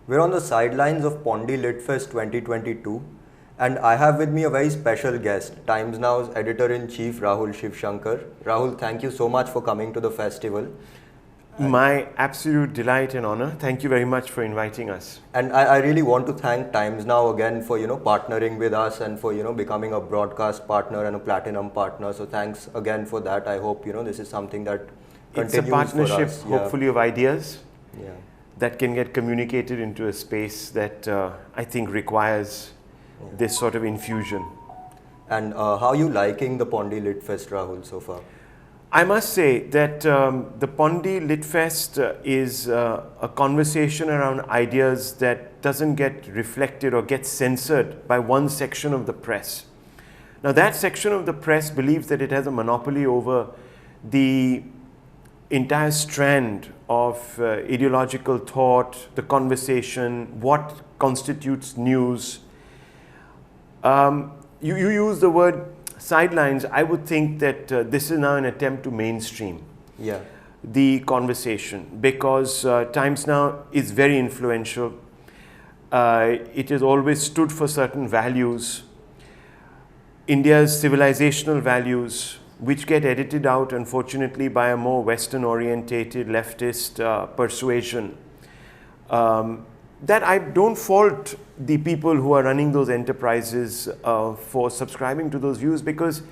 We're on the sidelines of Pondi Litfest 2022, and I have with me a very special guest, Times Now's editor-in-chief Rahul Shivshankar. Rahul, thank you so much for coming to the festival. My absolute delight and honor. Thank you very much for inviting us. And I really want to thank Times Now again for partnering with us and for becoming a broadcast partner and a platinum partner. So thanks again for that. I hope this is something that continues It's a partnership, for us. hopefully, of ideas Yeah. that can get communicated into a space that I think requires this sort of infusion. And how are you liking the Pondi Lit Fest, Rahul, so far? I must say that the Pondi Lit Fest is a conversation around ideas that doesn't get reflected or get censored by one section of the press. Now, that section of the press believes that it has a monopoly over the entire strand of ideological thought, the conversation, what constitutes news. You use the word sidelines. I would think that this is now an attempt to mainstream the conversation, because Times Now is very influential. It has always stood for certain values, India's civilizational values, which get edited out, unfortunately, by a more Western-orientated leftist persuasion. That I don't fault the people who are running those enterprises for subscribing to those views, because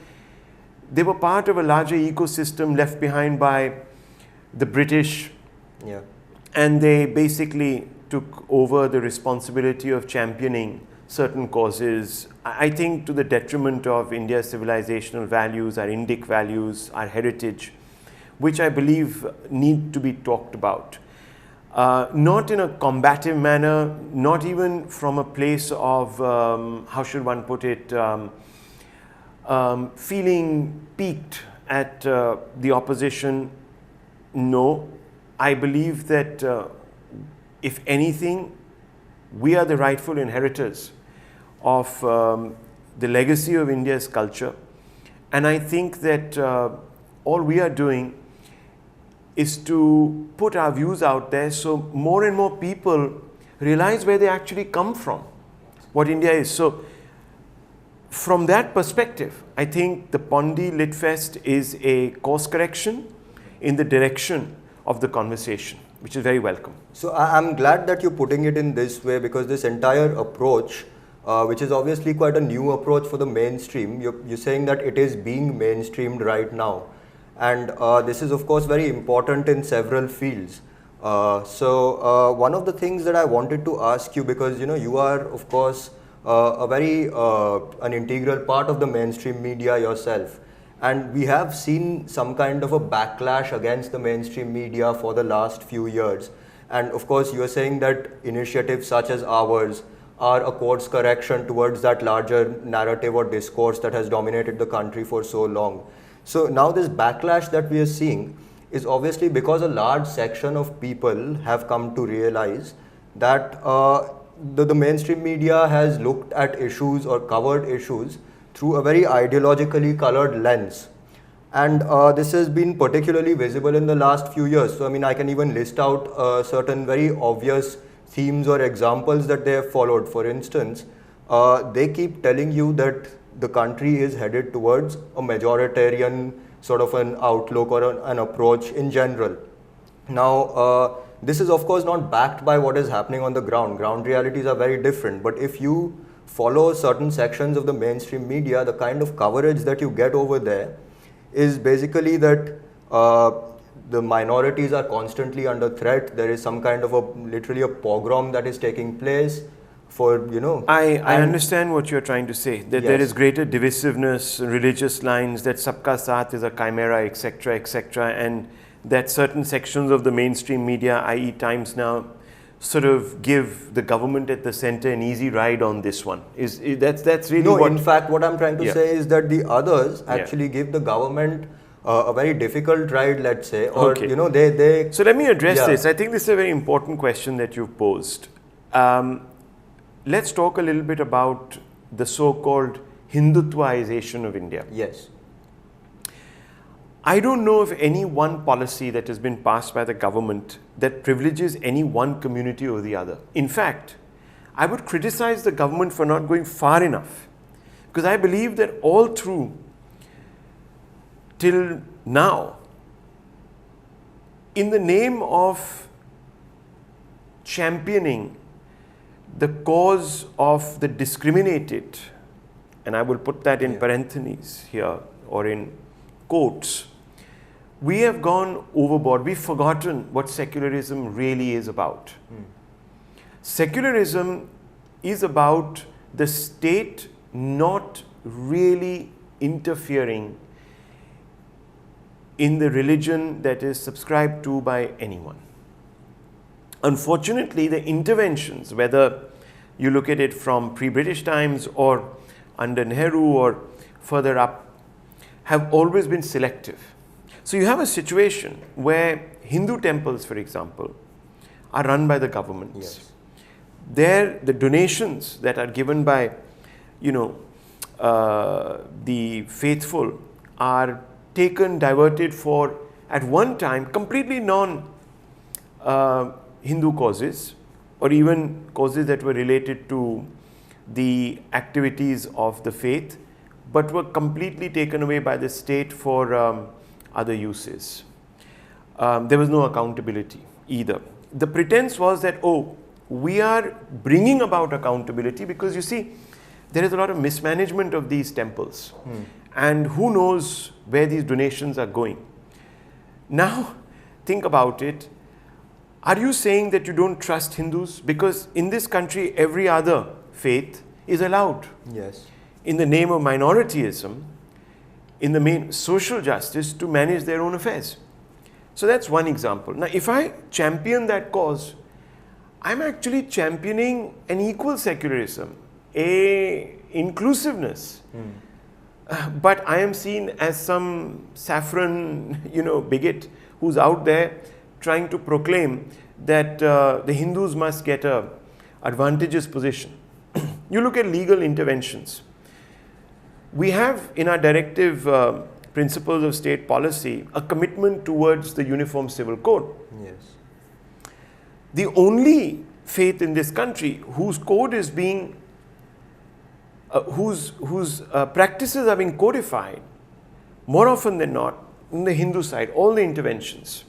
they were part of a larger ecosystem left behind by the British. And they basically took over the responsibility of championing certain causes, I think to the detriment of India's civilizational values, our Indic values, our heritage, which I believe need to be talked about. Not in a combative manner, not even from a place of, how should one put it, feeling piqued at the opposition. No, I believe that if anything, we are the rightful inheritors of the legacy of India's culture. And I think that all we are doing is to put our views out there so more and more people realize where they actually come from, what India is. So from that perspective, I think the Pondi Lit Fest is a course correction in the direction of the conversation, which is very welcome. So I'm glad that you're putting it in this way, because this entire approach, which is obviously quite a new approach for the mainstream, you're saying that it is being mainstreamed right now. And this is, of course, very important in several fields. So one of the things that I wanted to ask you, because you are, of course, a very an integral part of the mainstream media yourself, and we have seen some kind of a backlash against the mainstream media for the last few years. And of course, you are saying that initiatives such as ours are a course correction towards that larger narrative or discourse that has dominated the country for so long. So now this backlash that we are seeing is obviously because a large section of people have come to realize that the mainstream media has looked at issues or covered issues through a very ideologically colored lens. And this has been particularly visible in the last few years. So I mean, I can even list out certain very obvious themes or examples that they have followed. For instance, they keep telling you that the country is headed towards a majoritarian sort of an outlook or an approach in general. Now, this is of course not backed by what is happening on the ground. Ground realities are very different. But if you follow certain sections of the mainstream media, the kind of coverage that you get over there is basically that the minorities are constantly under threat. There is some kind of literally a pogrom that is taking place. I understand what you're trying to say, that there is greater divisiveness, religious lines, that sabka saath is a chimera, etc., and that certain sections of the mainstream media, i.e. Times Now, sort of give the government at the center an easy ride on this one. That's really no, in fact, what I'm trying to say is that the others actually give the government a very difficult ride, let's say, or they. So let me address this. I think this is a very important question that you've posed. Let's talk a little bit about the so-called Hindutvaization of India. Yes. I don't know of any one policy that has been passed by the government that privileges any one community over the other. In fact, I would criticize the government for not going far enough, because I believe that all through till now, in the name of championing the cause of the discriminated, and I will put that in parentheses here or in quotes, we have gone overboard. We've forgotten what secularism really is about. Secularism is about the state not really interfering in the religion that is subscribed to by anyone. Unfortunately, the interventions, whether you look at it from pre-British times or under Nehru or further up, have always been selective. So you have a situation where Hindu temples, for example, are run by the governments. Yes. There, the donations that are given by, the faithful are taken, diverted for, at one time, completely non-Hindu causes, or even causes that were related to the activities of the faith, but were completely taken away by the state for other uses. There was no accountability either. The pretense was that, we are bringing about accountability because, you see, there is a lot of mismanagement of these temples. And who knows where these donations are going. Now, think about it. Are you saying that you don't trust Hindus? Because in this country, every other faith is allowed. Yes. In the name of minorityism, in the main social justice, to manage their own affairs. So that's one example. Now, if I champion that cause, I'm actually championing an equal secularism, a inclusiveness. But I am seen as some saffron, bigot who's out there trying to proclaim that the Hindus must get a advantageous position. You look at legal interventions. We have in our directive principles of state policy a commitment towards the Uniform Civil Code. Yes. The only faith in this country whose code is being, whose practices are being codified, more often than not, in the Hindu side, all the interventions.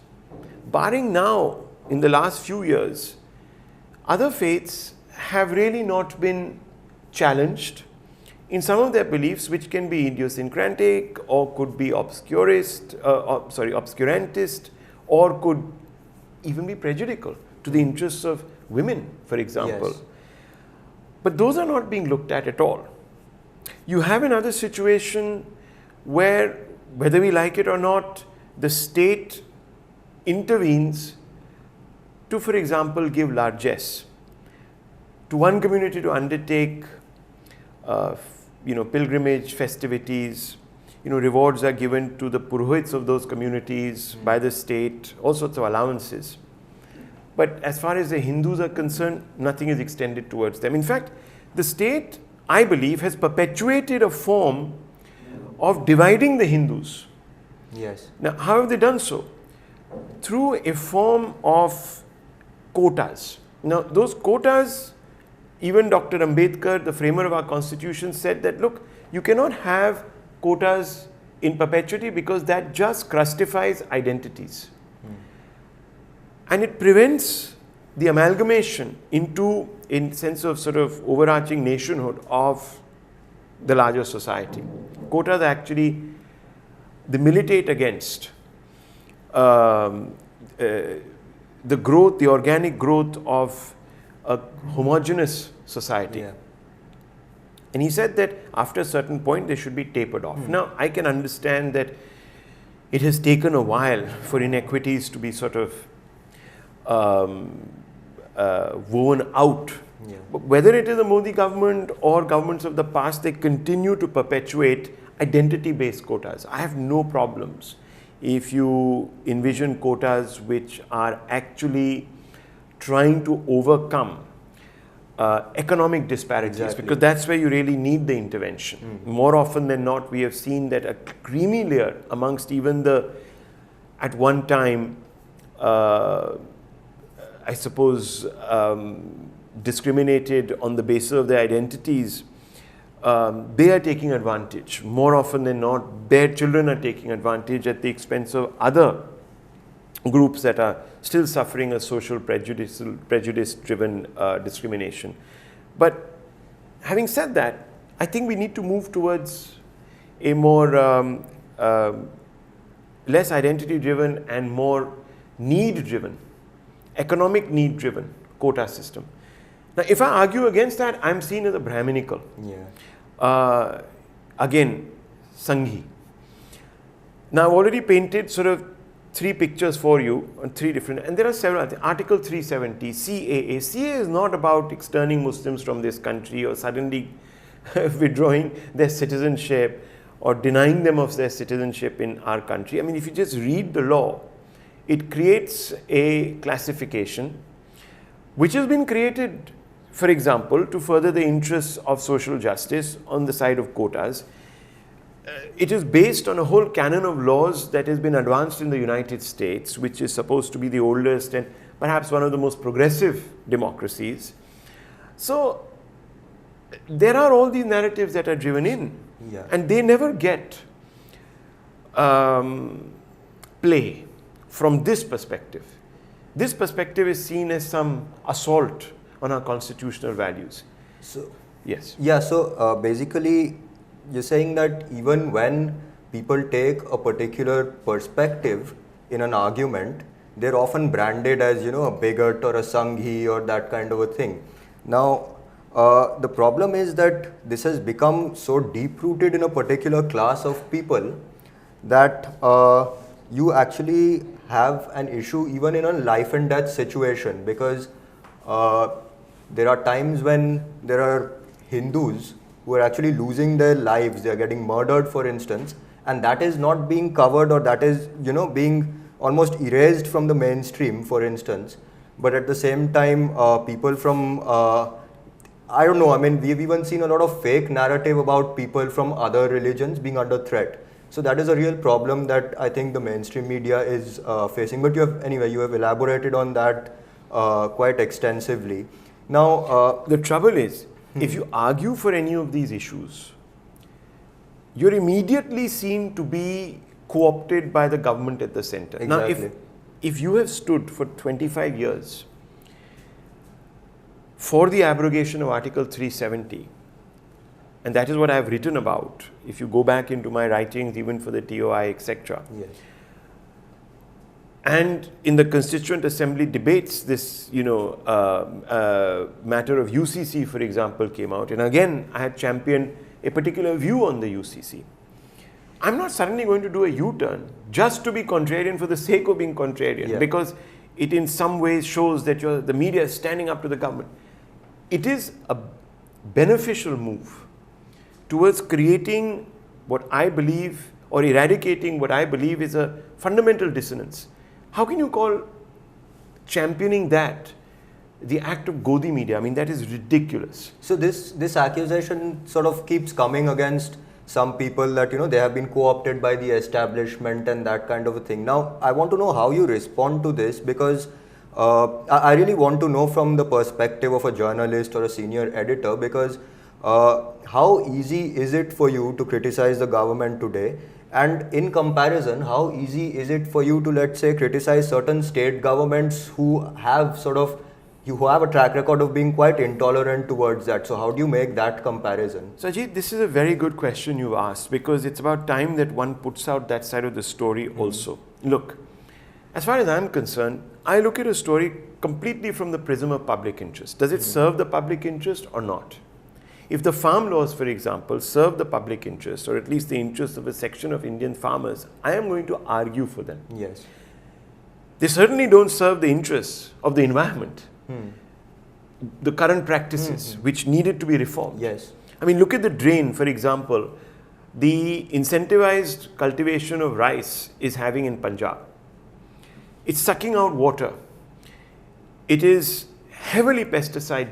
Barring now, in the last few years, other faiths have really not been challenged in some of their beliefs, which can be idiosyncratic or could be obscurantist, or could even be prejudicial to the interests of women, for example. Yes. But those are not being looked at all. You have another situation where, whether we like it or not, the state intervenes to, for example, give largesse to one community to undertake pilgrimage festivities. Rewards are given to the purohits of those communities by the state, all sorts of allowances. But as far as the Hindus are concerned, nothing is extended towards them. In fact, the state, I believe, has perpetuated a form of dividing the Hindus. Yes. Now, how have they done so? Through a form of quotas. Now, those quotas, even Dr. Ambedkar, the framer of our constitution, said that, look, you cannot have quotas in perpetuity because that just crustifies identities. And it prevents the amalgamation into, in sense of sort of overarching nationhood of the larger society. Quotas actually, they militate against the growth, the organic growth of a homogeneous society. Yeah. And he said that after a certain point, they should be tapered off. Now, I can understand that it has taken a while for inequities to be sort of woven out. Yeah. But whether it is the Modi government or governments of the past, they continue to perpetuate identity-based quotas. I have no problems if you envision quotas which are actually trying to overcome economic disparities, because that's where you really need the intervention. More often than not, we have seen that a creamy layer amongst even the, at one time, I suppose, discriminated on the basis of their identities, they are taking advantage. More often than not, their children are taking advantage at the expense of other groups that are still suffering a social prejudice-driven discrimination. But having said that, I think we need to move towards a more less identity-driven and more need-driven, economic need-driven quota system. Now, if I argue against that, I'm seen as a Brahminical. Again, Sanghi. Now, I've already painted sort of 3 pictures for you on 3 different, and there are several. Article 370, CAA. CAA is not about externing Muslims from this country or suddenly withdrawing their citizenship or denying them of their citizenship in our country. I mean, if you just read the law, it creates a classification which has been created, for example, to further the interests of social justice on the side of quotas. It is based on a whole canon of laws that has been advanced in the United States, which is supposed to be the oldest and perhaps one of the most progressive democracies. So there are all these narratives that are driven in, and they never get play from this perspective. This perspective is seen as some assault on our constitutional values. So, yes. Yeah, so basically, you're saying that even when people take a particular perspective in an argument, they're often branded as, you know, a bigot or a Sanghi or that kind of a thing. Now, the problem is that this has become so deep-rooted in a particular class of people that you actually have an issue even in a life and death situation, because there are times when there are Hindus who are actually losing their lives, they are getting murdered, for instance, and that is not being covered, or that is, you know, being almost erased from the mainstream, for instance. But at the same time, people from, I don't know, I mean, we've even seen a lot of fake narrative about people from other religions being under threat. So that is a real problem that I think the mainstream media is facing. But you have, anyway, you have elaborated on that quite extensively. Now, the trouble is, if you argue for any of these issues, you're immediately seen to be co-opted by the government at the center. Exactly. Now, if you have stood for 25 years for the abrogation of Article 370, and that is what I have written about, if you go back into my writings, even for the TOI, etc. Yes. And in the Constituent Assembly debates, this, you know, matter of UCC, for example, came out. And again, I had championed a particular view on the UCC. I'm not suddenly going to do a U-turn just to be contrarian for the sake of being contrarian, because it in some ways shows that the media is standing up to the government. It is a beneficial move towards creating what I believe, or eradicating what I believe is a fundamental dissonance. How can you call championing that the act of Godi media? I mean, that is ridiculous. So this accusation sort of keeps coming against some people that, you know, they have been co-opted by the establishment and that kind of a thing. Now, I want to know how you respond to this, because I really want to know from the perspective of a journalist or a senior editor, because how easy is it for you to criticize the government today? And in comparison, how easy is it for you to, let's say, criticize certain state governments who have a track record of being quite intolerant towards that? So how do you make that comparison? So Ajit, this is a very good question you've asked, because it's about time that one puts out that side of the story also. Look, as far as I'm concerned, I look at a story completely from the prism of public interest. Does it serve the public interest or not? If the farm laws, for example, serve the public interest, or at least the interest of a section of Indian farmers, I am going to argue for them. Yes. They certainly don't serve the interests of the environment. The current practices, which needed to be reformed. Yes. I mean, look at the drain, for example. The incentivized cultivation of rice is having in Punjab. It's sucking out water. It is heavily pesticide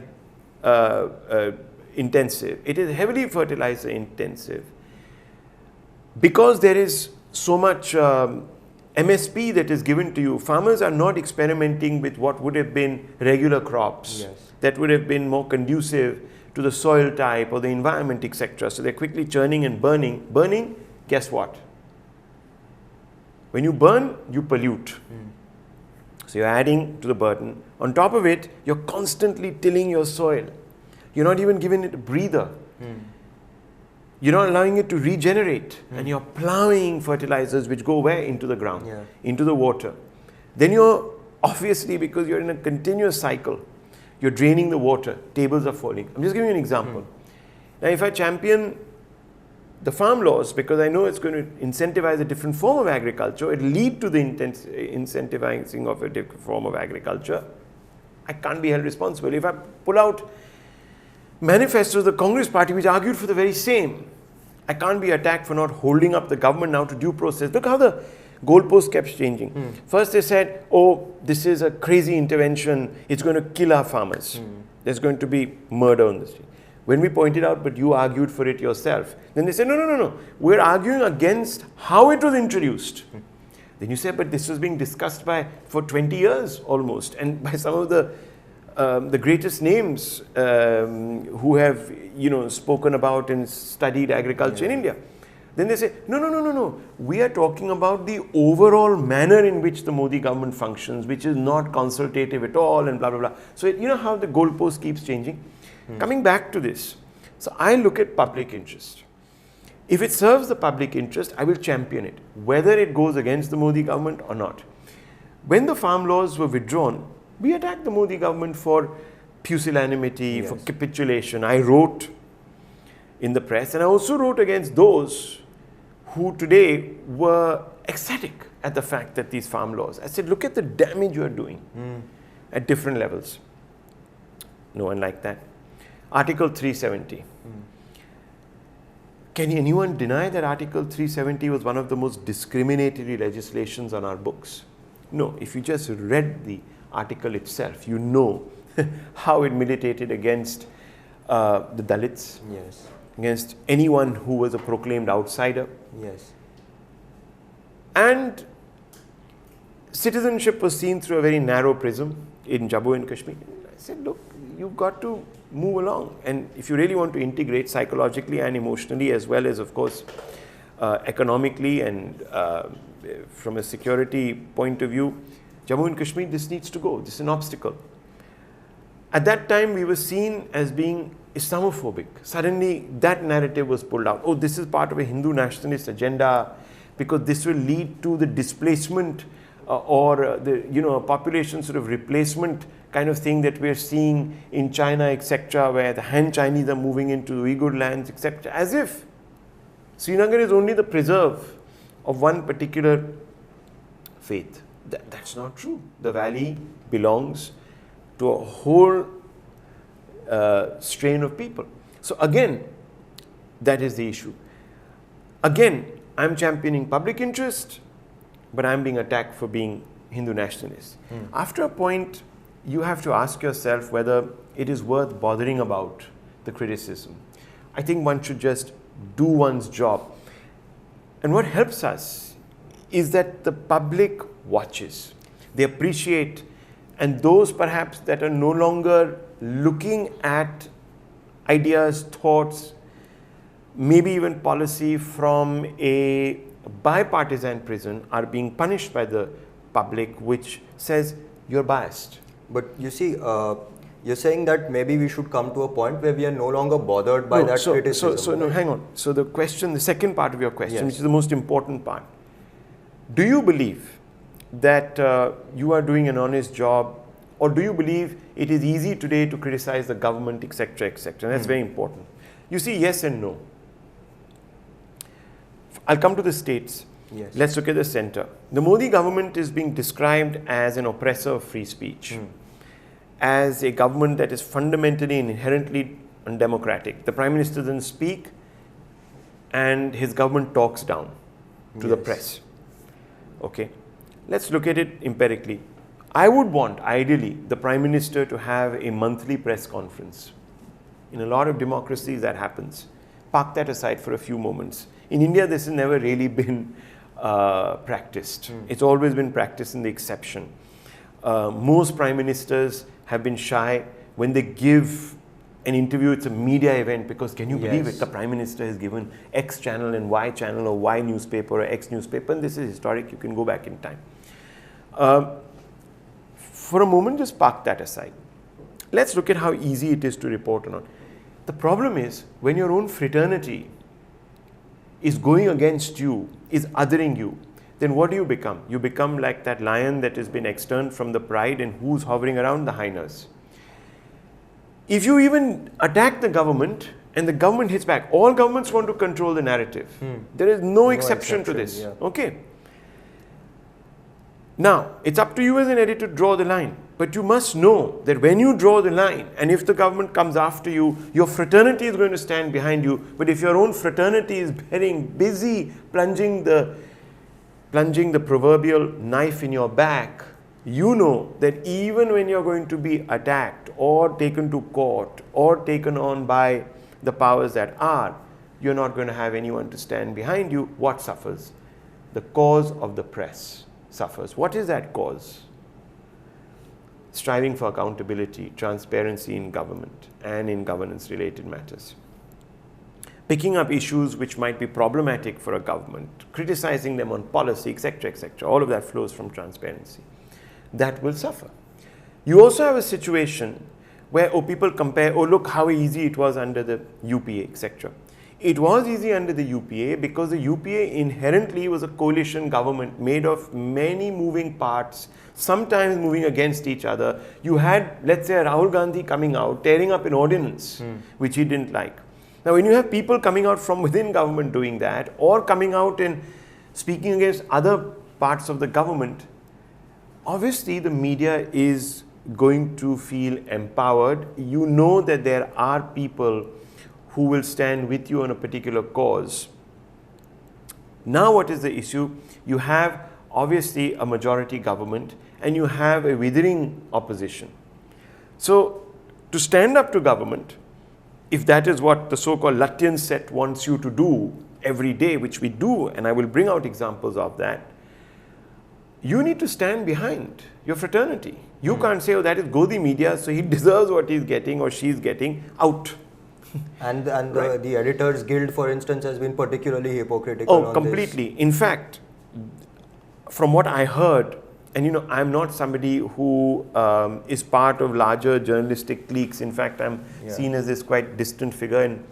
intensive. It is heavily fertilizer intensive. Because there is so much MSP that is given to you, farmers are not experimenting with what would have been regular crops that would have been more conducive to the soil type or the environment, etc. So they're quickly churning and burning. Burning, guess what? When you burn, you pollute. So you're adding to the burden. On top of it, you're constantly tilling your soil. You're not even giving it a breather. You're not allowing it to regenerate. And you're plowing fertilizers which go where? Into the ground, into the water. Then you're, obviously, because you're in a continuous cycle, you're draining the water, tables are falling. I'm just giving you an example. Now, if I champion the farm laws, because I know it's going to incentivize a different form of agriculture, it'll lead to the incentivizing of a different form of agriculture, I can't be held responsible. If I pull out manifestos of the Congress party which argued for the very same, I can't be attacked for not holding up the government now to due process. Look how the goalposts kept changing. First they said, oh, this is a crazy intervention, it's going to kill our farmers. There's going to be murder on the street. When we pointed out, but you argued for it yourself, then they said, no, we're arguing against how it was introduced. Then you say, but this was being discussed for 20 years almost, and by some of the greatest names who have spoken about and studied agriculture in India. Then they say, no, we are talking about the overall manner in which the Modi government functions, which is not consultative at all, and blah, blah, blah. So you know how the goalpost keeps changing? Coming back to this, so I look at public interest. If it serves the public interest, I will champion it, whether it goes against the Modi government or not. When the farm laws were withdrawn, we attacked the Modi government for pusillanimity, for capitulation. I wrote in the press, and I also wrote against those who today were ecstatic at the fact that these farm laws. I said, look at the damage you are doing at different levels. No one liked that. Article 370. Can anyone deny that Article 370 was one of the most discriminatory legislations on our books? No. If you just read the article itself, you know how it militated against the Dalits, against anyone who was a proclaimed outsider. And citizenship was seen through a very narrow prism in Jammu and Kashmir. I said, look, you've got to move along. And if you really want to integrate psychologically and emotionally, as well as, of course, economically and from a security point of view, Jammu and Kashmir, this needs to go. This is an obstacle. At that time, we were seen as being Islamophobic. Suddenly, that narrative was pulled out. Oh, this is part of a Hindu nationalist agenda, because this will lead to the displacement or the population sort of replacement kind of thing that we're seeing in China, etc., where the Han Chinese are moving into the Uyghur lands, etc. As if Srinagar is only the preserve of one particular faith. That's not true. The valley belongs to a whole strain of people. So again, that is the issue. Again, I'm championing public interest, but I'm being attacked for being Hindu nationalist. After a point, you have to ask yourself whether it is worth bothering about the criticism. I think one should just do one's job. And what helps us is that the public watches. They appreciate, and those perhaps that are no longer looking at ideas, thoughts, maybe even policy from a bipartisan prism are being punished by the public, which says you're biased. But you see, you're saying that maybe we should come to a point where we are no longer bothered by that criticism. So no, hang on. So the question, the second part of your question, which is the most important part. Do you believe that you are doing an honest job, or do you believe it is easy today to criticize the government, etc., etc.? And that's very important. You see, yes and no. I'll come to the states. Let's look at the center. The Modi government is being described as an oppressor of free speech, as a government that is fundamentally and inherently undemocratic. The Prime Minister doesn't speak, and his government talks down to the press. Okay, let's look at it empirically. I would want, ideally, the Prime Minister to have a monthly press conference In a lot of democracies that happens. Park that aside for a few moments. In India, this has never really been practiced. It's always been practiced in the exception. Most prime ministers have been shy when they give an interview. It's a media event because can you believe it? The prime minister has given X channel and Y channel or Y newspaper or X newspaper, and this is historic. You can go back in time. For a moment, just park that aside. Let's look at how easy it is to report on. The problem is when your own fraternity is going against you, is othering you, then what do you become? You become like that lion that has been externed from the pride and who's hovering around the hyenas. If you even attack the government and the government hits back, all governments want to control the narrative. There is no exception to this. Yeah. Okay. Now, it's up to you as an editor to draw the line. But you must know that when you draw the line, and if the government comes after you, your fraternity is going to stand behind you. But if your own fraternity is very busy plunging the proverbial knife in your back, you know that even when you're going to be attacked or taken to court or taken on by the powers that are, you're not going to have anyone to stand behind you. What suffers? The cause of the press suffers. What is that cause? Striving for accountability, transparency in government and in governance-related matters. Picking up issues which might be problematic for a government, criticizing them on policy, etc., etc. All of that flows from transparency. That will suffer. You also have a situation where people compare, look how easy it was under the UPA, etc. It was easy under the UPA because the UPA inherently was a coalition government made of many moving parts, sometimes moving against each other. You had, let's say, Rahul Gandhi coming out, tearing up an ordinance, which he didn't like. Now, when you have people coming out from within government doing that, or coming out and speaking against other parts of the government, obviously the media is going to feel empowered. You know that there are people who will stand with you on a particular cause. Now what is the issue? You have obviously a majority government and you have a withering opposition. So to stand up to government, if that is what the so-called Latvian set wants you to do every day, which we do, and I will bring out examples of that, you need to stand behind your fraternity. You can't say, that is Godi media, so he deserves what he's getting or she's getting, out. And the Editors Guild, for instance, has been particularly hypocritical on this. Completely. In fact, from what I heard, and I'm not somebody who is part of larger journalistic cliques. In fact, I'm seen as this quite distant figure, and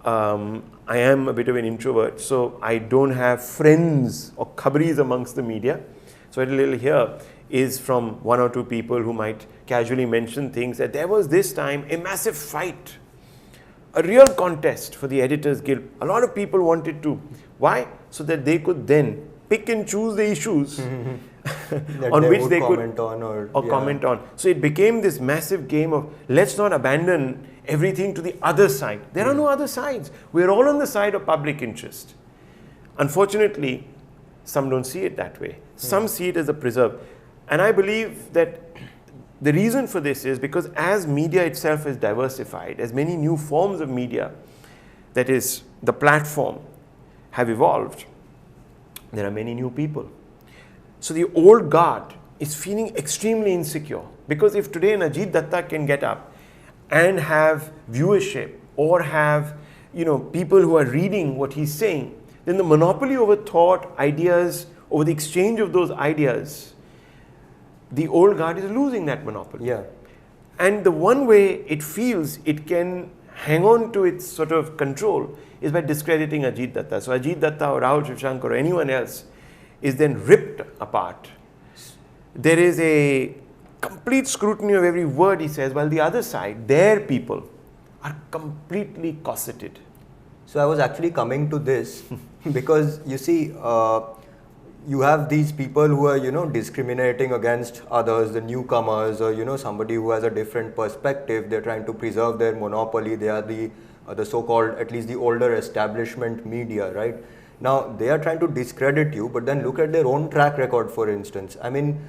I am a bit of an introvert, so I don't have friends or khabris amongst the media. So a little here is from one or two people who might casually mention things that there was this time a massive fight, a real contest for the Editors Guild. A lot of people wanted to. Why? So that they could then pick and choose the issues on which they could comment on. So it became this massive game of let's not abandon everything to the other side. There are no other sides. We're all on the side of public interest. Unfortunately, some don't see it that way. Some see it as a preserve. And I believe that the reason for this is because as media itself is diversified, as many new forms of media, that is the platform, have evolved, there are many new people. So the old guard is feeling extremely insecure, because if today an Ajit Datta can get up and have viewership or have people who are reading what he's saying, then the monopoly over thought, ideas, over the exchange of those ideas, the old guard is losing that monopoly. Yeah. And the one way it feels it can hang on to its sort of control is by discrediting Ajit Datta. So Ajit Datta or Rahul Shivshankar or anyone else is then ripped apart. There is a complete scrutiny of every word he says, while the other side, their people, are completely cosseted. So I was actually coming to this because you see, you have these people who are, discriminating against others, the newcomers, or, somebody who has a different perspective. They're trying to preserve their monopoly. They are the so-called, at least the older establishment media, right? Now, they are trying to discredit you, but then look at their own track record, for instance. I mean,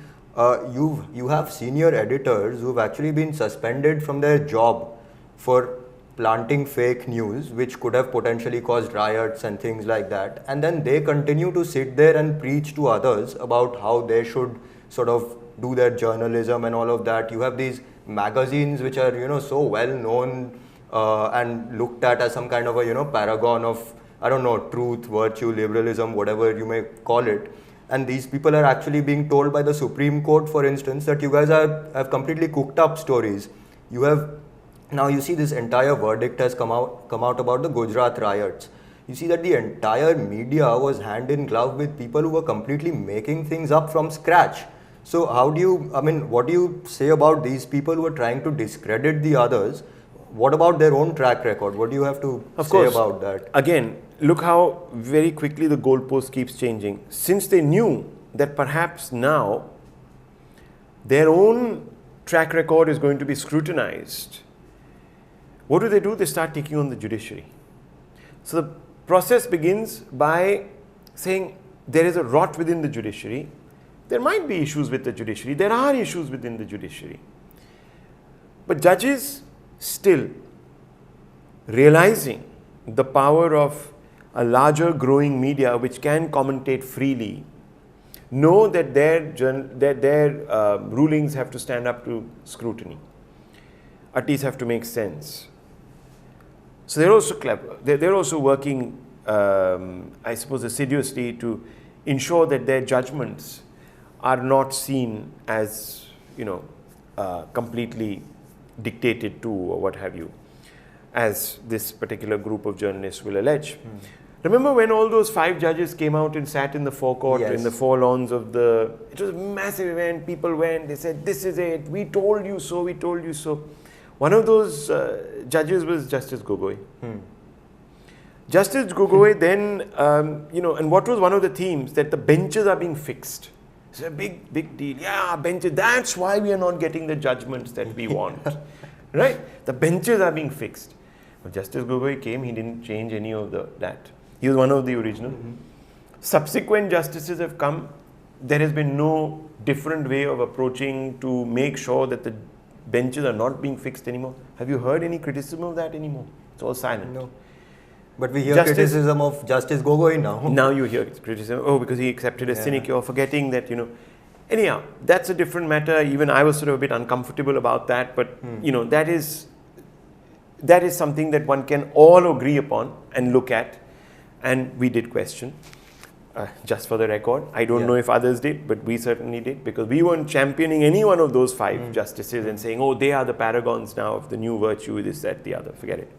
you have senior editors who've actually been suspended from their job for planting fake news, which could have potentially caused riots and things like that. And then they continue to sit there and preach to others about how they should sort of do their journalism and all of that. You have these magazines which are, so well known and looked at as some kind of a, paragon of, I don't know, truth, virtue, liberalism, whatever you may call it. And these people are actually being told by the Supreme Court, for instance, that you guys have completely cooked up stories. Now you see this entire verdict has come out about the Gujarat riots. You see that the entire media was hand in glove with people who were completely making things up from scratch. So what do you say about these people who are trying to discredit the others? What about their own track record? What do you have to say about that? Again, look how very quickly the goalpost keeps changing. Since they knew that perhaps now their own track record is going to be scrutinized, what do? They start taking on the judiciary. So the process begins by saying there is a rot within the judiciary. There might be issues with the judiciary. There are issues within the judiciary. But judges still realizing the power of a larger growing media which can commentate freely, know that their rulings have to stand up to scrutiny, at least have to make sense. So they're also clever. They're also working, I suppose, assiduously to ensure that their judgments are not seen as, completely dictated to or what have you, as this particular group of journalists will allege. Remember when all those 5 judges came out and sat in the forecourt, in the four lawns of it was a massive event, people went, they said, this is it, we told you so, we told you so. One of those judges was Justice Gogoi. Justice Gogoi then, and what was one of the themes? That the benches are being fixed. It's a big deal. Yeah, benches, that's why we are not getting the judgments that we want. Right? The benches are being fixed. But Justice Gogoi came, he didn't change any of that. He was one of the original. Subsequent justices have come. There has been no different way of approaching to make sure that the benches are not being fixed anymore. Have you heard any criticism of that anymore? It's all silent. No. But we hear criticism of Justice Gogoi now. Now you hear criticism, because he accepted a sinecure, forgetting that, Anyhow, that's a different matter. Even I was sort of a bit uncomfortable about that, but, that is something that one can all agree upon and look at. And we did question, just for the record. I don't know if others did, but we certainly did, because we weren't championing any one of those 5 justices and saying, oh, they are the paragons now of the new virtue, this, that, the other. Forget it.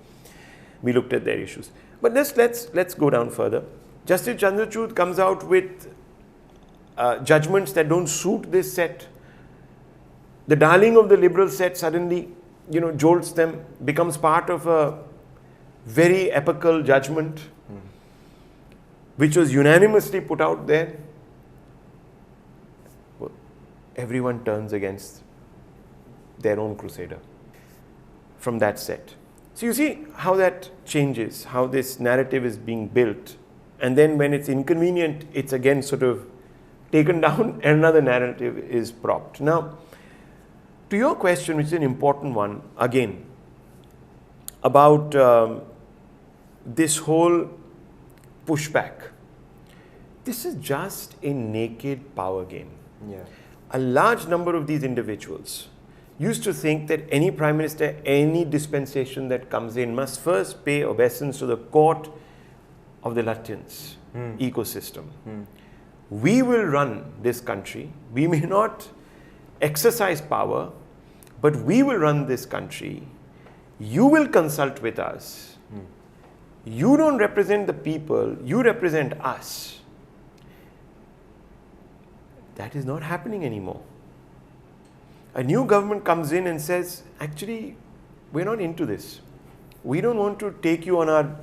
We looked at their issues. But let's go down further. Justice Chandrachud comes out with judgments that don't suit this set. The darling of the liberal set suddenly, jolts them, becomes part of a very epical judgment, which was unanimously put out there. Well, everyone turns against their own crusader from that set. So you see how that changes, how this narrative is being built. And then when it's inconvenient, it's again sort of taken down and another narrative is propped. Now, to your question, which is an important one, again, about this whole pushback. This is just a naked power game. A large number of these individuals used to think that any prime minister, any dispensation that comes in must first pay obeisance to the court of the Lutyens ecosystem. We will run this country. We may not exercise power, but we will run this country. You will consult with us. You don't represent the people, you represent us. That is not happening anymore. A new government comes in and says, actually, we're not into this. We don't want to take you on our,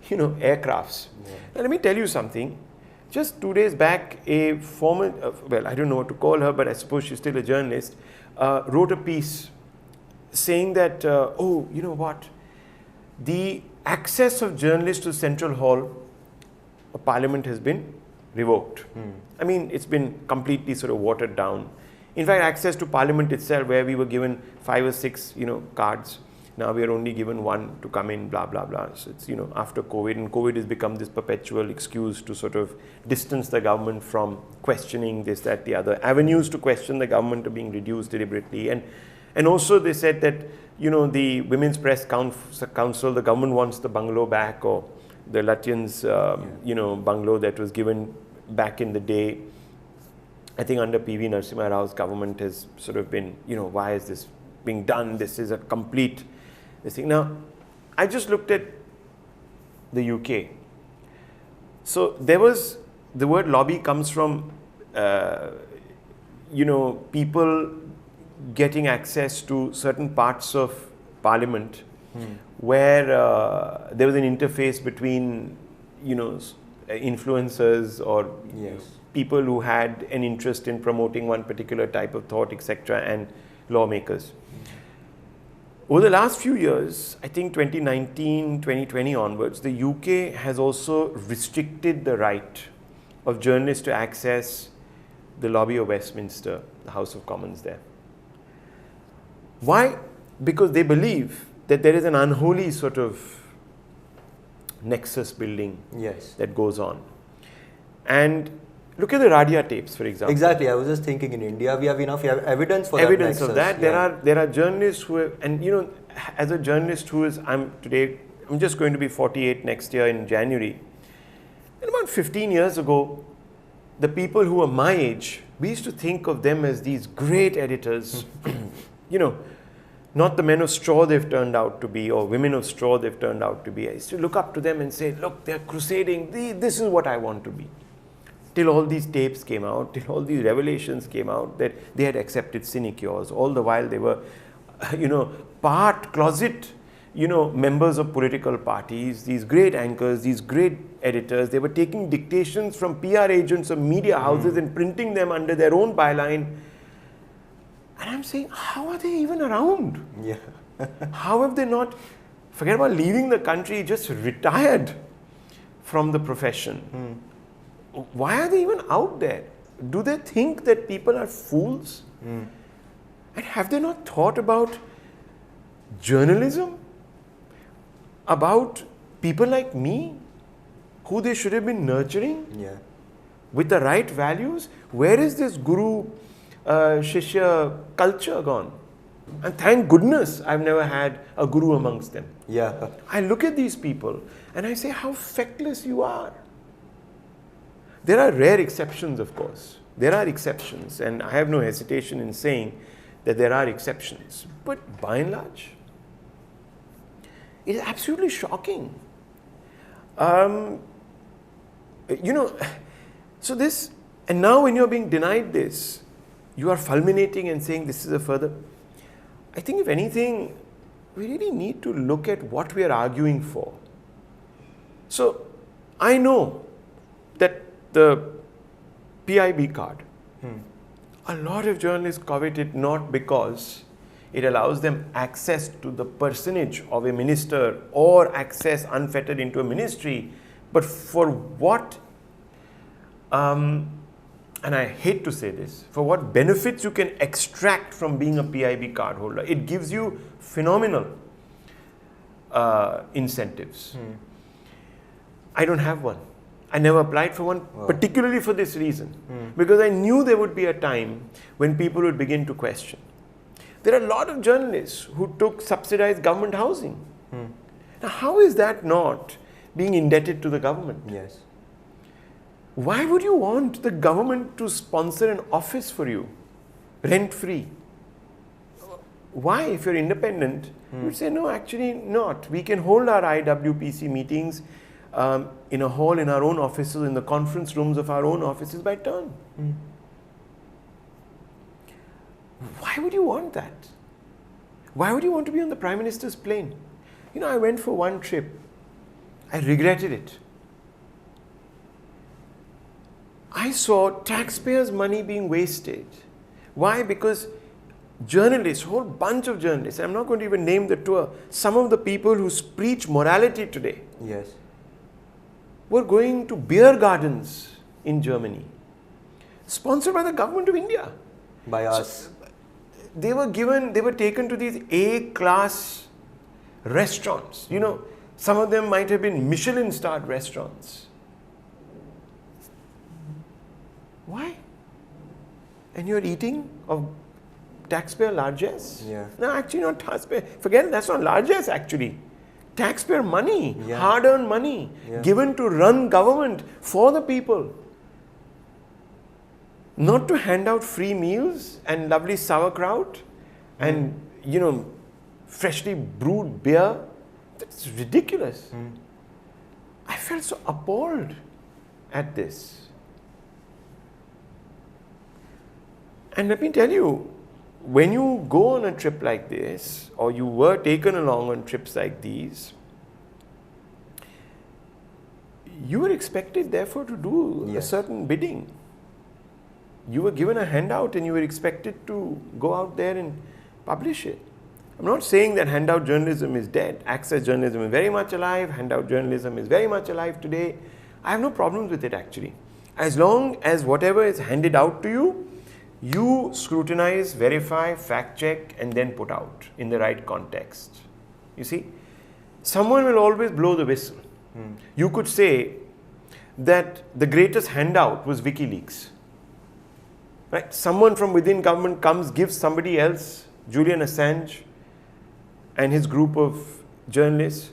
aircrafts. Now, let me tell you something. Just 2 days back, a former, I don't know what to call her, but I suppose she's still a journalist, wrote a piece saying that, you know what? The access of journalists to Central Hall of Parliament has been revoked. I mean, it's been completely sort of watered down. In fact, access to Parliament itself, where we were given 5 or 6, cards, Now we are only given one to come in, blah, blah, blah. So it's, after COVID, and COVID has become this perpetual excuse to sort of distance the government from questioning this, that, the other. Avenues to question the government are being reduced deliberately. And also they said that, the Women's Press Council, the government wants the bungalow back, or the Lutyens, bungalow that was given back in the day. I think under PV Narasimha Rao's government has sort of been, why is this being done? This is a complete this thing. Now, I just looked at the UK. So there was, the word lobby comes from, people getting access to certain parts of parliament where there was an interface between, influencers or people who had an interest in promoting one particular type of thought, etc., and lawmakers. Over the last few years, I think 2019, 2020 onwards, the UK has also restricted the right of journalists to access the lobby of Westminster, the House of Commons there. Why? Because they believe that there is an unholy sort of nexus building that goes on. And look at the Radia tapes, for example. Exactly. I was just thinking, in India, we have evidence for evidence that. Of that. There are journalists who have, and as a journalist who is, I'm just going to be 48 next year in January. And about 15 years ago, the people who are my age, we used to think of them as these great editors, not the men of straw they've turned out to be, or women of straw they've turned out to be. I used to look up to them and say, look, they're crusading, this is what I want to be. Till all these tapes came out, till all these revelations came out that they had accepted sinecures. All the while they were, part closet, members of political parties, these great anchors, these great editors. They were taking dictations from PR agents of media houses and printing them under their own byline. And I'm saying, how are they even around? Yeah. How have they not, forget about leaving the country, just retired from the profession? Why are they even out there? Do they think that people are fools? And have they not thought about journalism? About people like me, who they should have been nurturing with the right values? Where is this guru, shishya culture gone? And thank goodness I've never had a guru amongst them. I look at these people and I say, how feckless you are. There are rare exceptions, of course. There are exceptions, and I have no hesitation in saying that there are exceptions. But by and large, it is absolutely shocking. So this, and now when you're being denied this, you are fulminating and saying this is a further. I think if anything, we really need to look at what we are arguing for. So I know that the PIB card, a lot of journalists covet it not because it allows them access to the personage of a minister or access unfettered into a ministry, but for what, and I hate to say this, for what benefits you can extract from being a PIB card holder. It gives you phenomenal incentives. I don't have one. I never applied for one, particularly for this reason, because I knew there would be a time when people would begin to question. There are a lot of journalists who took subsidized government housing. Now, how is that not being indebted to the government? Why would you want the government to sponsor an office for you, rent-free? Why, if you're independent, you'd say, no, actually not. We can hold our IWPC meetings in a hall in our own offices, in the conference rooms of our own offices by turn. Why would you want that? Why would you want to be on the Prime Minister's plane? I went for one trip. I regretted it. I saw taxpayers' money being wasted. Why? Because journalists, whole bunch of journalists, I'm not going to even name the tour, some of the people who preach morality today were going to beer gardens in Germany, sponsored by the government of India. By us. So they were taken to these A-class Restaurants, some of them might have been Michelin-starred restaurants. Why? And you're eating of taxpayer largesse? Yeah. No, actually not taxpayer. Forget it, that's not largesse actually. Taxpayer money, Yeah. hard-earned money, Yeah. given to run government for the people. Not to hand out free meals and lovely sauerkraut and, freshly brewed beer. That's ridiculous. I felt so appalled at this. And let me tell you, when you go on a trip like this, or you were taken along on trips like these, you were expected therefore to do a certain bidding. You were given a handout and you were expected to go out there and publish it. I'm not saying that handout journalism is dead. Access journalism is very much alive. Handout journalism is very much alive today. I have no problems with it actually. As long as whatever is handed out to you, you scrutinize, verify, fact check, and then put out in the right context. You see, someone will always blow the whistle. You could say that the greatest handout was WikiLeaks. Right? Someone from within government comes, gives somebody else, Julian Assange and his group of journalists,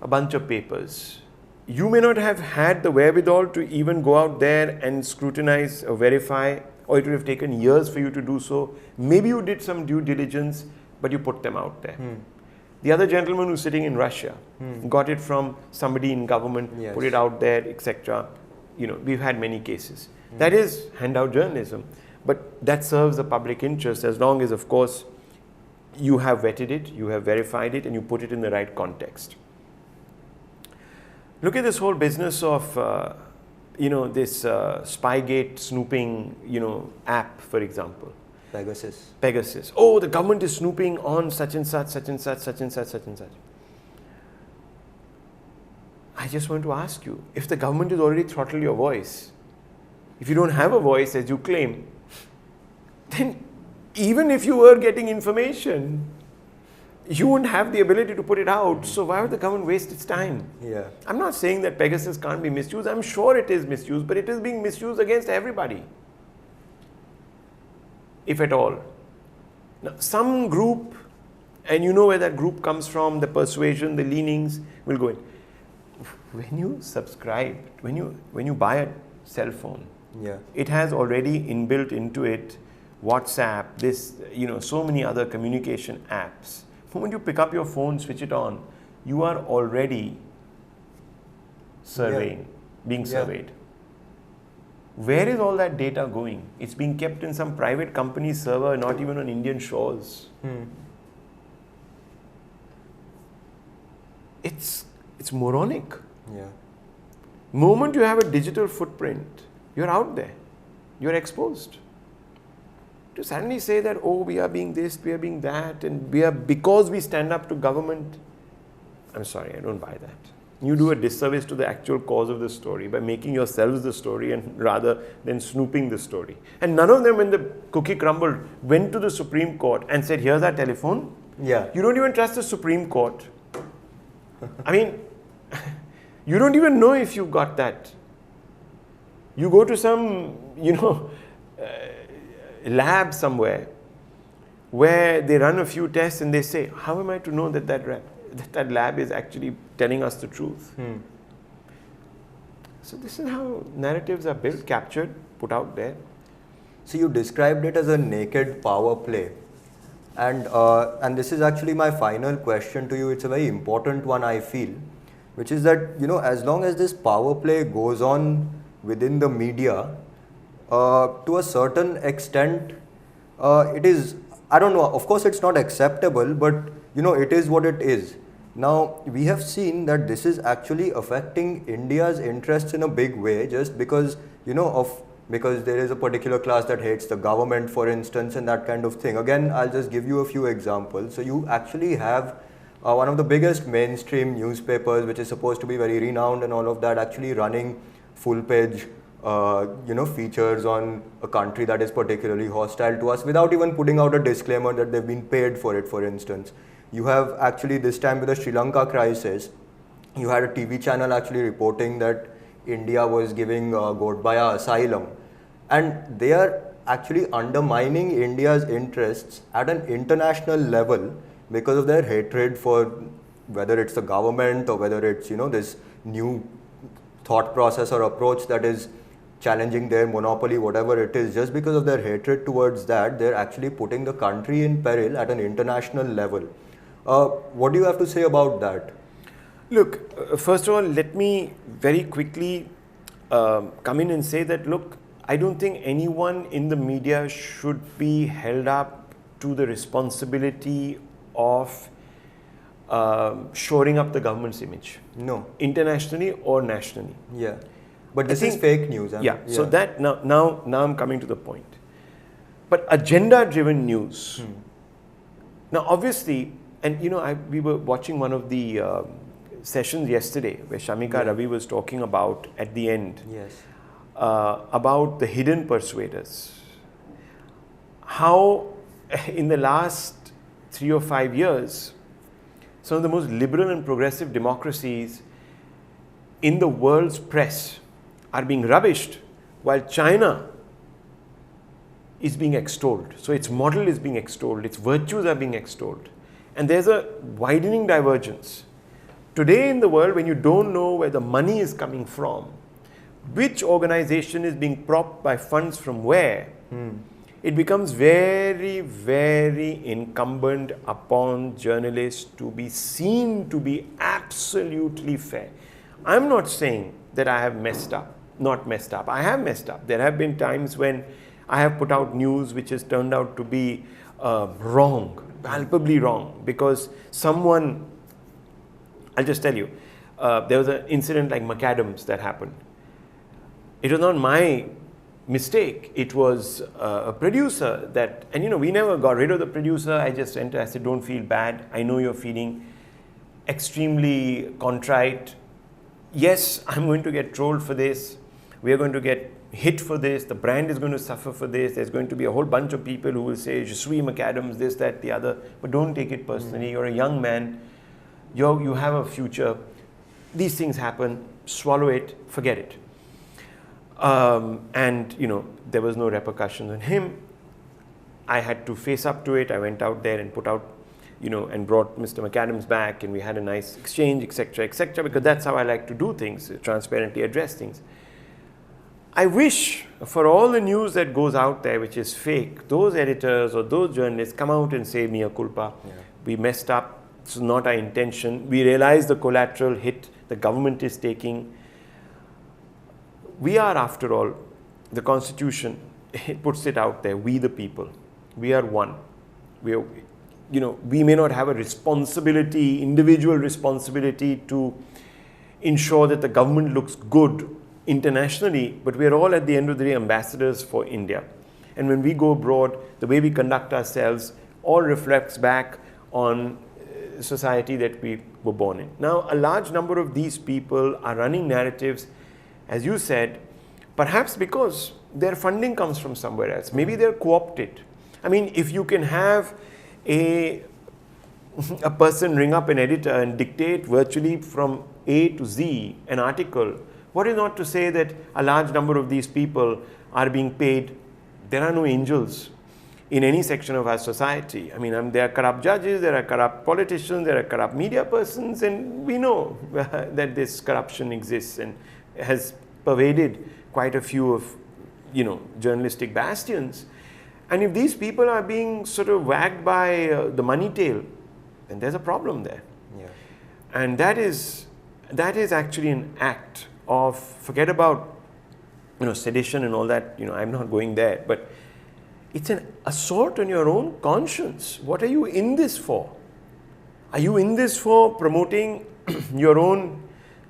a bunch of papers. You may not have had the wherewithal to even go out there and scrutinize or verify, or it would have taken years for you to do so. Maybe you did some due diligence, but you put them out there. The other gentleman who's sitting in Russia got it from somebody in government, put it out there, etc. We've had many cases. That is handout journalism, but that serves the public interest as long as, of course, you have vetted it, you have verified it, and you put it in the right context. Look at this whole business of, this Spygate snooping, app, for example. Pegasus. Oh, the government is snooping on such and such, such and such, such and such, such and such. I just want to ask you, if the government has already throttled your voice, if you don't have a voice as you claim, then even if you were getting information, you wouldn't have the ability to put it out. So why would the government waste its time? Yeah. I'm not saying that Pegasus can't be misused. I'm sure it is misused, but it is being misused against everybody, if at all. Now, some group, and you know where that group comes from, the persuasion, the leanings will go in. When you subscribe, when you buy a cell phone, it has already inbuilt into it WhatsApp, so many other communication apps. When you pick up your phone, switch it on, you are already being surveyed. Where is all that data going? It's being kept in some private company's server, not even on Indian shores. It's moronic. Moment you have a digital footprint, you're out there, you're exposed. To suddenly say that, oh, we are being this, we are being that, and because we stand up to government, I'm sorry, I don't buy that. You do a disservice to the actual cause of the story by making yourselves the story and rather than snooping the story. And none of them, when the cookie crumbled, went to the Supreme Court and said, here's our telephone. You don't even trust the Supreme Court. I mean, you don't even know if you got that. You go to some, lab somewhere where they run a few tests and they say, how am I to know that lab is actually telling us the truth? So this is how narratives are built, captured, put out there. So you described it as a naked power play. And this is actually my final question to you. It's a very important one, I feel, which is that, as long as this power play goes on within the media, to a certain extent, it is, I don't know, of course it's not acceptable, but it is what it is. Now, we have seen that this is actually affecting India's interests in a big way, just because, because there is a particular class that hates the government, for instance, and that kind of thing. Again, I'll just give you a few examples. So you actually have one of the biggest mainstream newspapers, which is supposed to be very renowned and all of that, actually running full page features on a country that is particularly hostile to us without even putting out a disclaimer that they've been paid for it, for instance. You have actually this time with the Sri Lanka crisis, you had a TV channel actually reporting that India was giving Godbaya asylum, and they are actually undermining India's interests at an international level because of their hatred for whether it's the government or whether it's this new thought process or approach that is challenging their monopoly, whatever it is. Just because of their hatred towards that, they're actually putting the country in peril at an international level. What do you have to say about that? Look, first of all, let me very quickly come in and say that, look, I don't think anyone in the media should be held up to the responsibility of shoring up the government's image. No. Internationally or nationally. Yeah. But this is fake news. Yeah. So that now I'm coming to the point. But agenda-driven news. Now, obviously, and we were watching one of the sessions yesterday where Shamika Ravi was talking about at the end. Yes. About the hidden persuaders. How in the last 3 or 5 years, some of the most liberal and progressive democracies in the world's press are being rubbished, while China is being extolled. So its model is being extolled, its virtues are being extolled. And there's a widening divergence. Today in the world, when you don't know where the money is coming from, which organization is being propped by funds from where, it becomes very, very incumbent upon journalists to be seen to be absolutely fair. I'm not saying that I have messed up. Not messed up. I have messed up. There have been times when I have put out news which has turned out to be wrong, palpably wrong, because someone, I'll just tell you, there was an incident like McAdams that happened. It was not my mistake. It was a producer that, and we never got rid of the producer. I just went, I said, don't feel bad. I know you're feeling extremely contrite. Yes, I'm going to get trolled for this. We are going to get hit for this. The brand is going to suffer for this. There's going to be a whole bunch of people who will say, Je suis McAdams, this, that, the other. But don't take it personally. You're a young man. You have a future. These things happen. Swallow it. Forget it. And there was no repercussions on him. I had to face up to it. I went out there and put out, and brought Mr. McAdams back, and we had a nice exchange, etc., because that's how I like to do things, transparently address things. I wish for all the news that goes out there, which is fake, those editors or those journalists come out and say, mea culpa, we messed up, it's not our intention, we realize the collateral hit the government is taking. We are, after all, the Constitution, it puts it out there, we the people, we are one. We are, we may not have a responsibility, individual responsibility to ensure that the government looks good internationally, but we are all at the end of the day ambassadors for India. And when we go abroad, the way we conduct ourselves all reflects back on society that we were born in. Now, a large number of these people are running narratives, as you said, perhaps because their funding comes from somewhere else. Maybe they're co-opted. I mean, if you can have a person ring up an editor and dictate virtually from A to Z an article, what is not to say that a large number of these people are being paid? There are no angels in any section of our society. I mean, there are corrupt judges, there are corrupt politicians, there are corrupt media persons, and we know that this corruption exists and has pervaded quite a few of, journalistic bastions. And if these people are being sort of wagged by the money tail, then there's a problem there. Yeah. And that is actually an act of, forget about sedition and all that, I'm not going there, but it's an assault on your own conscience. What are you in this for? Are you in this for promoting your own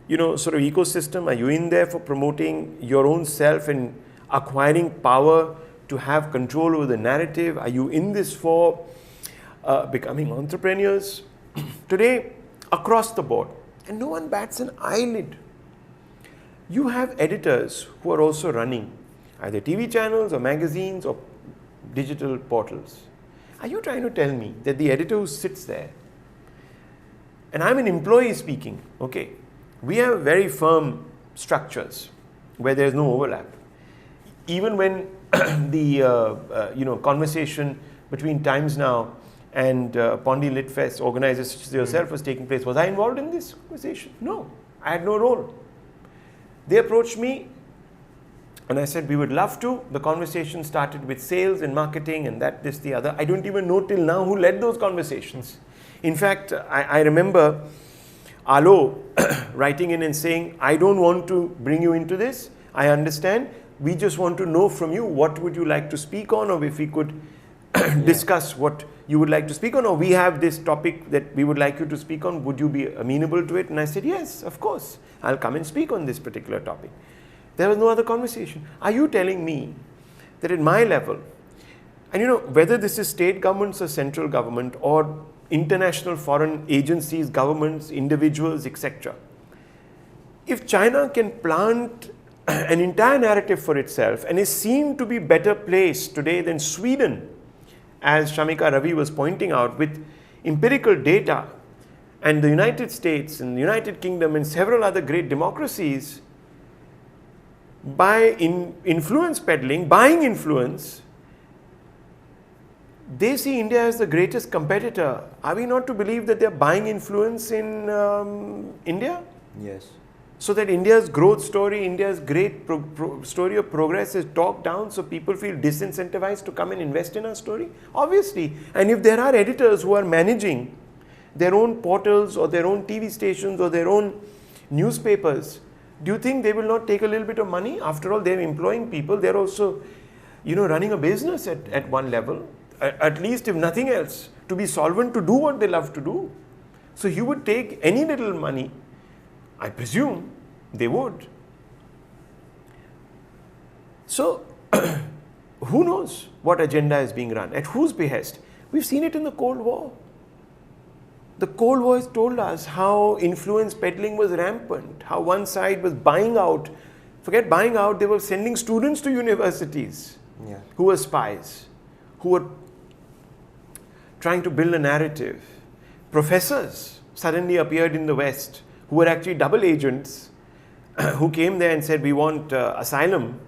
sort of ecosystem? Are you in there for promoting your own self and acquiring power to have control over the narrative? Are you in this for becoming entrepreneurs? Today, across the board, and no one bats an eyelid, you have editors who are also running either TV channels or magazines or digital portals. Are you trying to tell me that the editor who sits there and I'm an employee speaking, okay, we have very firm structures where there's no overlap. Even when the conversation between Times Now and Pondi Litfest organizers such as yourself was taking place, was I involved in this conversation? No, I had no role. They approached me and I said, we would love to. The conversation started with sales and marketing and that, this, the other. I don't even know till now who led those conversations. In fact, I remember Alo writing in and saying, I don't want to bring you into this. I understand. We just want to know from you, what would you like to speak on, or if we could discuss what you would like to speak on, or we have this topic that we would like you to speak on. Would you be amenable to it? And I said, yes, of course. I'll come and speak on this particular topic. There was no other conversation. Are you telling me that at my level, and whether this is state governments or central government or international foreign agencies, governments, individuals, etc., if China can plant an entire narrative for itself and is seen to be better placed today than Sweden, as Shamika Ravi was pointing out, with empirical data, and the United States and the United Kingdom and several other great democracies, by influence peddling, buying influence, they see India as the greatest competitor. Are we not to believe that they are buying influence in India? Yes. So that India's growth story, India's great story of progress is talked down, so people feel disincentivized to come and invest in our story? Obviously. And if there are editors who are managing their own portals or their own TV stations or their own newspapers, do you think they will not take a little bit of money? After all, they're employing people. They're also, running a business at one level, at least if nothing else, to be solvent, to do what they love to do. So you would take any little money, I presume they would. So who knows what agenda is being run, at whose behest? We've seen it in the Cold War. The Cold War has told us how influence peddling was rampant, how one side was buying out. Forget buying out, they were sending students to universities who were spies, who were trying to build a narrative. Professors suddenly appeared in the West who were actually double agents, who came there and said, we want asylum,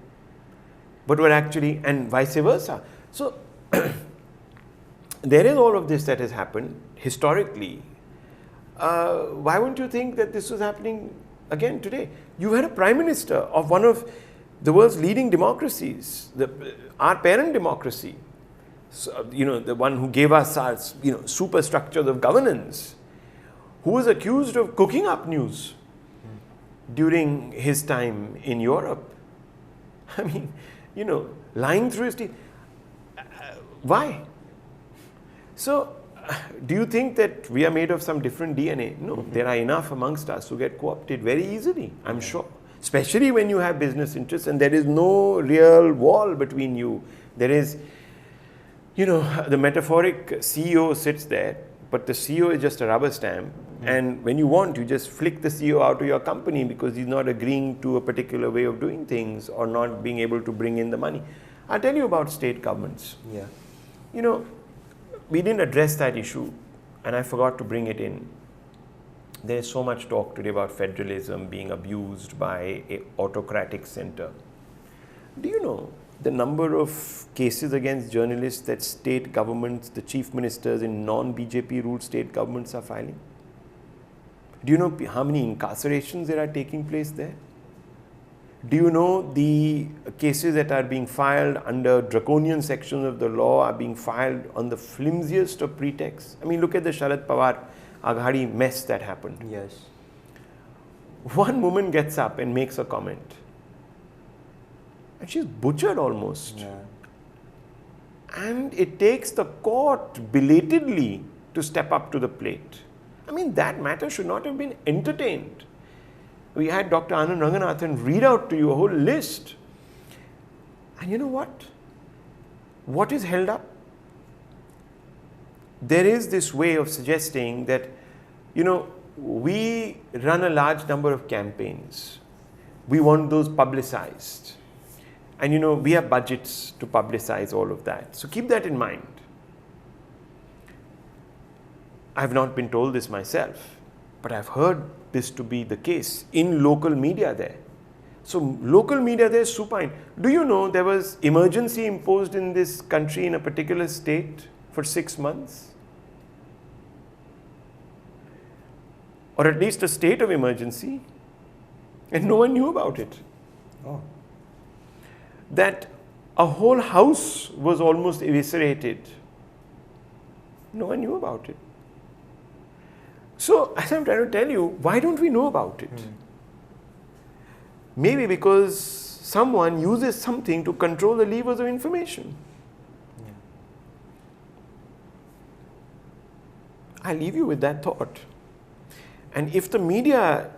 but were actually, and vice versa. So there is all of this that has happened historically. Why wouldn't you think that this was happening again today? You had a prime minister of one of the world's leading democracies, our parent democracy, so, the one who gave us our superstructures of governance, who was accused of cooking up news during his time in Europe. I mean, lying through his teeth. Why? So, do you think that we are made of some different DNA? No, there are enough amongst us who get co-opted very easily, I'm sure. Especially when you have business interests and there is no real wall between you. There is, the metaphoric CEO sits there, but the CEO is just a rubber stamp. And when you want, you just flick the CEO out of your company because he's not agreeing to a particular way of doing things or not being able to bring in the money. I'll tell you about state governments. Yeah. We didn't address that issue, and I forgot to bring it in. There's so much talk today about federalism being abused by an autocratic center. Do you know the number of cases against journalists that state governments, the chief ministers in non-BJP ruled state governments are filing? Do you know how many incarcerations there are taking place there? Do you know the cases that are being filed under draconian sections of the law are being filed on the flimsiest of pretexts? I mean, look at the Sharad Pawar Aghadi mess that happened. Yes. One woman gets up and makes a comment. And she's butchered almost. Yeah. And it takes the court belatedly to step up to the plate. I mean, that matter should not have been entertained. We had Dr. Anand Ranganathan read out to you a whole list. And you know what? What is held up? There is this way of suggesting that, we run a large number of campaigns. We want those publicized. And, we have budgets to publicize all of that. So keep that in mind. I have not been told this myself. But I've heard this to be the case in local media there. So local media there is supine. Do you know there was emergency imposed in this country in a particular state for 6 months? Or at least a state of emergency, and no one knew about it. Oh. That a whole house was almost eviscerated. No one knew about it. So, as I'm trying to tell you, why don't we know about it? Maybe because someone uses something to control the levers of information. I leave you with that thought. And if the media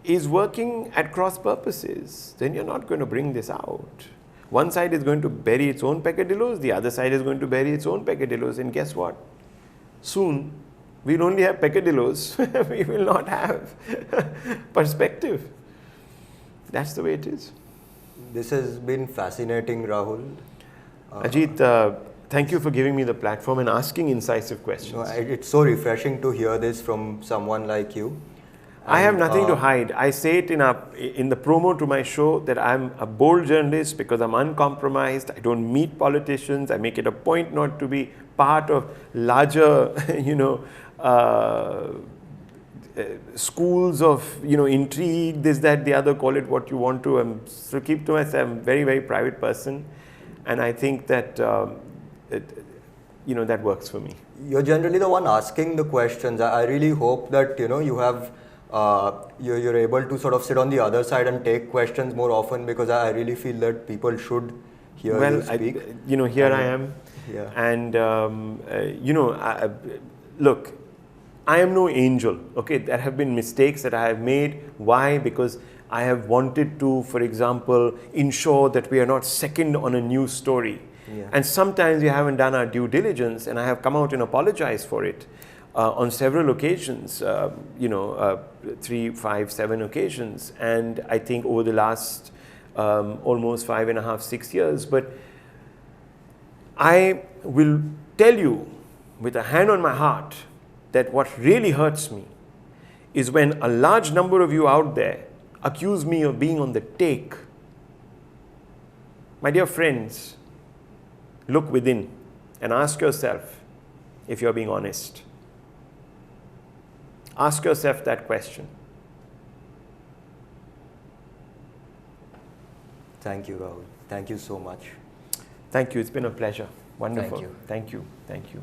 is working at cross purposes, then you're not going to bring this out. One side is going to bury its own peccadillos, the other side is going to bury its own peccadillos, and guess what? Soon, we'll only have peccadillos, we will not have perspective. That's the way it is. This has been fascinating, Rahul. Ajit, thank you for giving me the platform and asking incisive questions. No, it's so refreshing to hear this from someone like you. I have nothing to hide. I say it in the promo to my show that I'm a bold journalist because I'm uncompromised. I don't meet politicians. I make it a point not to be part of larger, schools of, intrigue, this, that, the other, call it what you want to. So keep to myself. I'm a very, very private person. And I think that, that works for me. You're generally the one asking the questions. I really hope that, you have, you're able to sort of sit on the other side and take questions more often, because I really feel that people should hear you speak. Here I am. Yeah. And, look, I am no angel, okay? There have been mistakes that I have made. Why? Because I have wanted to, for example, ensure that we are not second on a news story. Yeah. And sometimes we haven't done our due diligence, and I have come out and apologized for it on several occasions, 3, 5, 7 occasions. And I think over the last almost 5.5, 6 years. But I will tell you with a hand on my heart that what really hurts me is when a large number of you out there accuse me of being on the take. My dear friends, look within and ask yourself if you're being honest. Ask yourself that question. Thank you, Rahul. Thank you so much. Thank you. It's been a pleasure. Wonderful. Thank you. Thank you. Thank you.